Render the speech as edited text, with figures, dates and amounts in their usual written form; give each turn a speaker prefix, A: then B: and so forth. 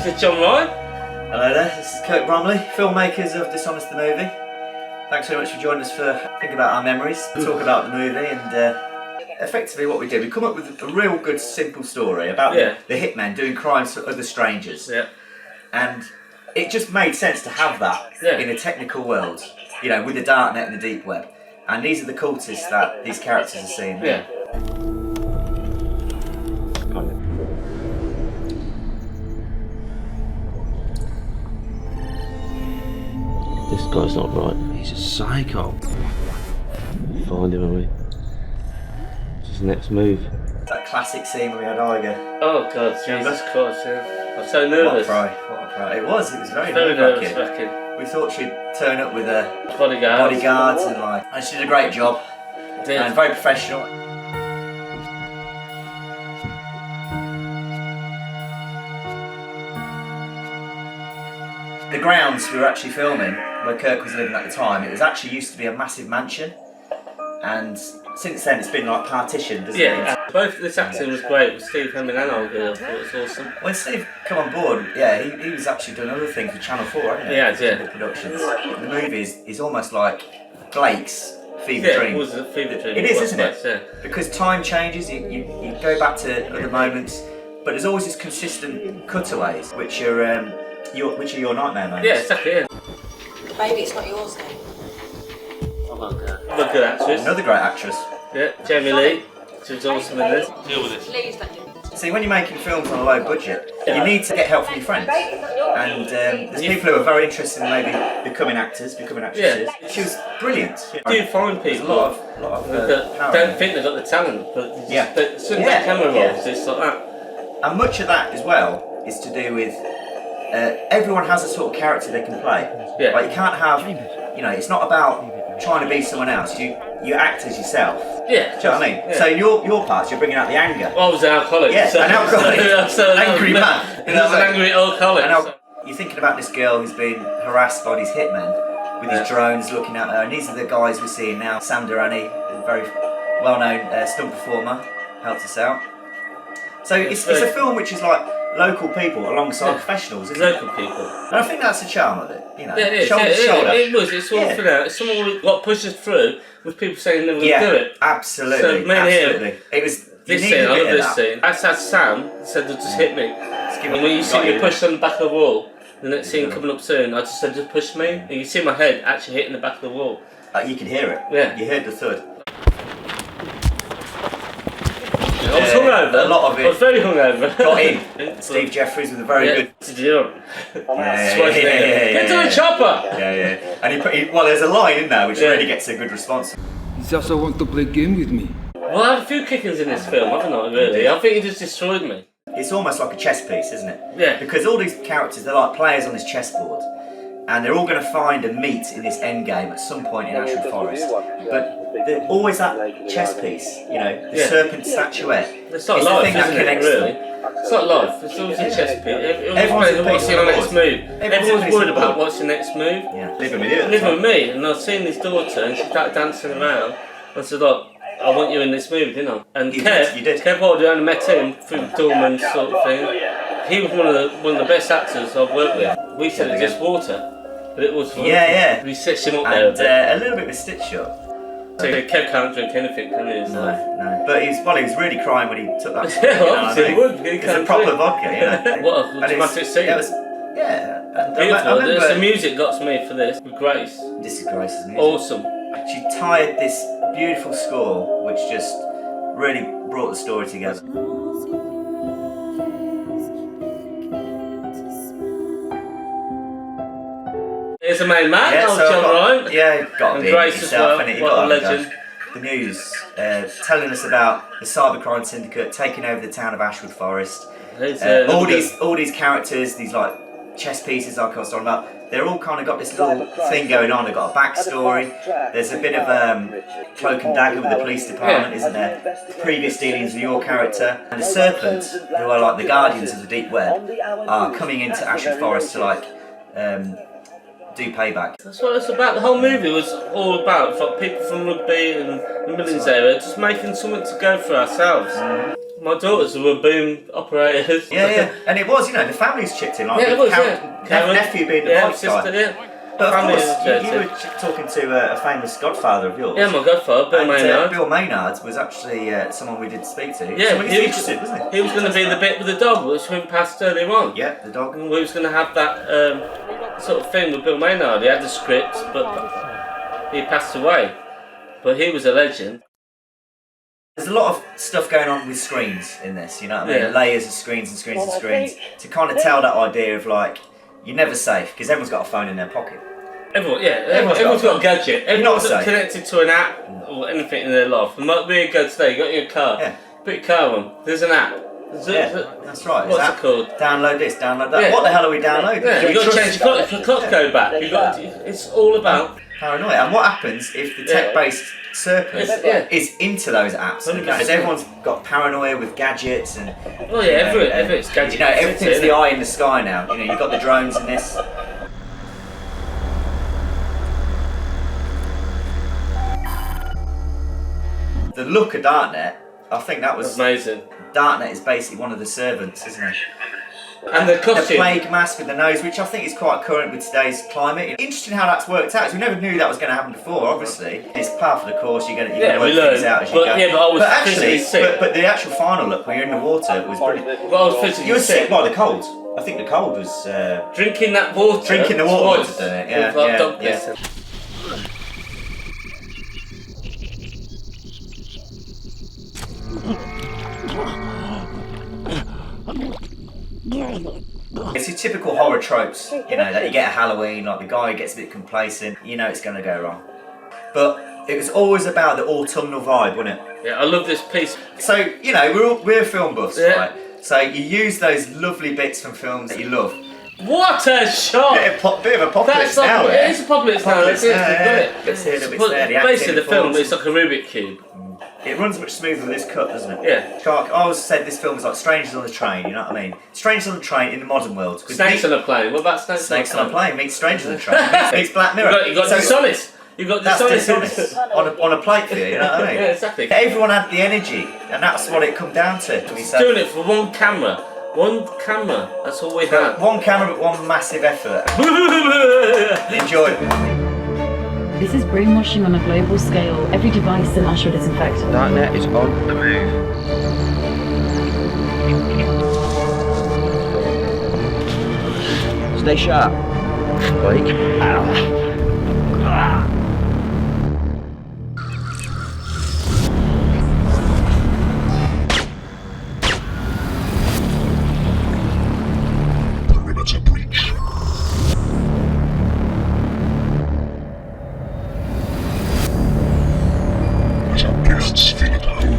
A: to John Ryan.
B: Hello there, this is Kirk Bromley, filmmakers of Dishonest The Movie. Thanks very much for joining us for think about our memories, talk about the movie, and effectively what we did, we come up with a real good simple story about the hitmen doing crimes for other strangers.
A: Yeah.
B: And it just made sense to have that in a technical world, you know, with the darknet and the deep web. And these are the cultists that these characters are seeing there.
A: Yeah. This guy's not right.
B: He's a psycho.
A: Find him, are we? What's his next move?
B: That classic scene where we had Iger.
A: Oh God, Jesus Christ, yeah. I'm so nervous.
B: What a cry. It was very
A: nerve-wracking.
B: We thought she'd turn up with
A: bodyguards
B: and and she did a great job. And very professional. The grounds we were actually filming, where Kirk was living at the time, it was actually used to be a massive mansion, and since then it's been like partitioned, isn't it?
A: Both this acting was great with Steve Hemming and Olga. I thought it was awesome. When
B: Steve come on board, he was actually doing other things for Channel 4, hadn't he?
A: Yeah,
B: the productions. The movie is almost like Blake's fever dream.
A: It was a fever dream.
B: It is, isn't it? Yeah. Because time changes, you go back to other moments, but there's always this consistent cutaways, which are your nightmare moments.
A: Yeah, exactly. Yeah.
C: Baby, it's not yours then.
A: Another good actress.
B: Another great actress.
A: Yeah, Jamie Lee. She was awesome in this.
C: Deal with it. Please don't do it.
B: See, when you're making films on a low budget, you need to get help from your friends. And there's people who are very interested in maybe becoming actors, becoming actresses. Yeah. She was brilliant.
A: You do find people
B: a lot of
A: don't think they've got the talent, but as soon as that camera rolls, it's like that.
B: And much of that as well is to do with everyone has a sort of character they can play.
A: Yeah.
B: Like you can't have, it's not about trying to be someone else. You act as yourself.
A: Yeah.
B: Do you know what I mean? Yeah. So in your parts, you're bringing out the anger.
A: Well, I was an alcoholic.
B: Yeah, an alcoholic. Angry man.
A: He was an angry alcoholic.
B: You're thinking about this girl who's been harassed by these hitmen with his drones looking at her, and these are the guys we're seeing now. Sam Durrani, a very well-known stunt performer, helped us out. So it's a film which is like local people alongside professionals, isn't
A: local
B: it?
A: people.
B: And I think that's the charm of it,
A: Yeah, it is.
B: Shoulder to shoulder.
A: It was. It's all for that. Someone what pushes through with people saying they were going to do it.
B: Absolutely.
A: So,
B: absolutely. It was.
A: This scene, I love this scene. I said Sam said, just hit me. And when you see me push on the back of the wall, the next scene coming up soon, I just said, just push me. And you see my head actually hitting the back of the wall.
B: You can hear it.
A: Yeah.
B: You heard the thud.
A: I was hungover.
B: A lot of it.
A: I was very hungover.
B: Got in. Steve Jeffries with a very good.
A: Get to the chopper.
B: Yeah. And there's a line in there which really gets a good response.
D: He just wants to play game with me.
A: Well, I had a few kickings in this film, haven't I? Really, I think he just destroyed me.
B: It's almost like a chess piece, isn't it?
A: Yeah.
B: Because all these characters, they're like players on this chessboard, and they're all going to find and meet in this end game at some point in Ashwood Forest. But there's always that chess piece, the serpent statuette.
A: It's not life, isn't it, really? It's not life, it's always a chess piece. Everyone's what's your next move. Everyone's worried about what's your next move.
B: Yeah, living with you.
A: Living with me, and I've seen his daughter, and she started dancing around. I said, look, I want you in this movie, didn't I? And Kev Hardy, I only met him through Dorman sort of thing. He was one of the best actors I've worked with. We said it's just water. But it was fun.
B: Yeah.
A: We stitched him up there.
B: And a little bit of a stitch shot.
A: So Kev can't drink anything, can he?
B: No. But he was really crying when he took that.
A: Obviously he would.
B: It's a proper vodka,
A: What a dramatic scene.
B: Beautiful.
A: The music got to me for this, with Grace.
B: This is Grace's music.
A: Awesome.
B: She tied this beautiful score, which just really brought the story together.
A: Here's the main man, John Ryan.
B: Yeah, got to
A: and
B: be
A: Grace as well. What a legend.
B: The news telling us about the cybercrime syndicate taking over the town of Ashwood Forest. All these characters, these like chess pieces I was talking about, they're all kind of got this little thing going on. They've got a backstory. There's a bit of cloak and dagger with the police department, isn't there? Previous dealings with your character. And the Serpents, who are like the guardians of the deep web, are coming into Ashwood Forest to do payback.
A: That's what it's about. The whole movie was all about, for people from rugby and the Millings area, just making something to go for ourselves. My daughters were boom operators.
B: Yeah, and it was, the families chipped in, like
A: Yeah, it
B: with
A: was, Karen,
B: nephew being the
A: yeah,
B: bike guy.
A: sister, yeah.
B: But of
A: Family
B: course, you
A: energetic.
B: were talking to a famous godfather of yours.
A: Yeah, my godfather, Bill
B: And,
A: Maynard.
B: Bill Maynard was actually someone we did speak to.
A: Yeah,
B: Someone he's interested, wasn't he?
A: He was going to be the bit with the dog, which went past earlier on.
B: Yeah, the dog.
A: And we was going to have that sort of thing with Bill Maynard. He had the script, but he passed away. But he was a legend.
B: There's a lot of stuff going on with screens in this, you know what I mean?
A: Yeah.
B: Layers of screens and screens and screens. To kind of tell that idea of like, you're never safe, because everyone's got a phone in their pocket.
A: Everyone's got a gadget. Everyone's
B: safe.
A: connected to an app or anything in their life. It might be a good today. You got your car.
B: Yeah.
A: Put your car on. There's an app.
B: That's right.
A: What's it called?
B: Download this, download that.
A: Yeah.
B: What the hell are we downloading?
A: Yeah,
B: Do we
A: you've got to
B: trust
A: change your clock code back. It's all about
B: paranoia. And what happens if the tech-based surplus is into those apps?
A: 100%.
B: Because everyone's got paranoia with gadgets and
A: everything's gadgets.
B: everything's the eye in the sky now. You've got the drones and this. The look of Darknet, I think that was
A: amazing.
B: Darknet is basically one of the servants, isn't it?
A: And the
B: The
A: costume.
B: plague mask with the nose, which I think is quite current with today's climate. Interesting how that's worked out. 'Cause we never knew that was going to happen before. Obviously, it's part of the course. You're going to
A: we
B: work
A: learn.
B: things out as you go.
A: Yeah, but I was physically sick.
B: but the actual final look when you're in the water was brilliant.
A: But I was physically
B: You were sick
A: sick.
B: by the cold. I think the cold was
A: Drinking that water.
B: drinking the water
A: twice.
B: was done it. Yeah,
A: With, like,
B: yeah,
A: dog
B: yeah.
A: piss.
B: It's your typical horror tropes, that you get at Halloween, like the guy gets a bit complacent, it's going to go wrong. But it was always about the autumnal vibe, wasn't it?
A: Yeah, I love this piece.
B: So, we're film buffs, right? So you use those lovely bits from films that you love.
A: What a shot!
B: Bit of apocalypse
A: That's like,
B: now,
A: it is apocalypse now. It's
B: Bits here, bits there. The
A: basically, the
B: acting
A: film
B: falls.
A: is like a Rubik's cube.
B: It runs much smoother than this cut, doesn't it?
A: Yeah.
B: I always said this film is like Strangers on a Train, you know what I mean? Strangers on a Train in the modern world.
A: Snakes on a plane. What about snakes?
B: Snakes on a Plane meets Strangers on a Train. meets Black Mirror.
A: You got
B: So
A: dishonest. You got
B: that's
A: dishonest.
B: dishonest. on a plate for you, you know what I mean?
A: Yeah, exactly.
B: Everyone had the energy, and that's what it come down to. We said,
A: Doing it for one camera. One camera. That's all we had.
B: one camera but one massive effort. Enjoy.
E: This is brainwashing on a global scale. Every device in Ashford is infected.
F: Darknet is on the move. Stay sharp. Blake. Ow.
G: Perimeter breach. As our guests feel at home.